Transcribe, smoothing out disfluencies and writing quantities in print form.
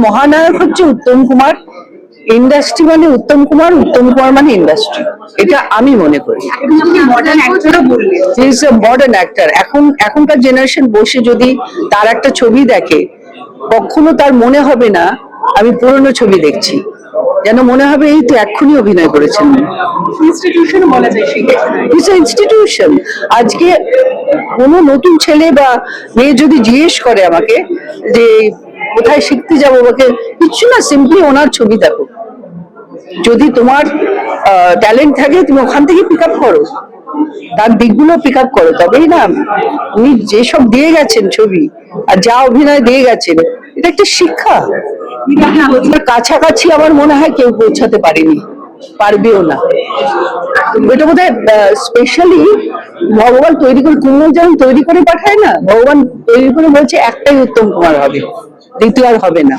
মহানায়ক হচ্ছে উত্তম কুমার। ইন্ডাস্ট্রি মানে উত্তম কুমার, উত্তম কুমার মানে ইন্ডাস্ট্রি, এটা আমি মনে করি। He is a modern actor. এখনকার জেনারেশন বসে যদি তার একটা ছবি দেখে, কখনো তার মনে হবে না আমি পুরনো ছবি দেখছি, যেন মনে হবে এই তো এক্ষুনি অভিনয় করেছেন। ইনস্টিটিউশন বলা যায় সেই ইনস্টিটিউশন। আজকে কোনো নতুন ছেলে বা মেয়ে যদি জিজ্ঞেস করে আমাকে যে কোথায় শিখতে যাবো, ওকে কিচ্ছু না, সিম্পলি ওনার ছবি দেখো। যদি তোমার ট্যালেন্ট থাকে তুমি ওখান থেকে পিক আপ করো, তার দিকগুলো পিক আপ করো, তবেই না। উনি যেসব দিয়ে গেছেন ছবি আর যা অভিনয় দিয়ে গেছেন, এটা একটা শিক্ষা। কাছাকাছি আমার মনে হয় কেউ পৌঁছাতে পারেনি, পারবেও না। এটা বোধ হয় স্পেশালি ভগবান তৈরি করে, কুমোর যেমন তৈরি করে পাঠায় না, ভগবান তৈরি করে বলছে একটাই উত্তম কুমার হবে, দ্বিতীয় আর হবে না।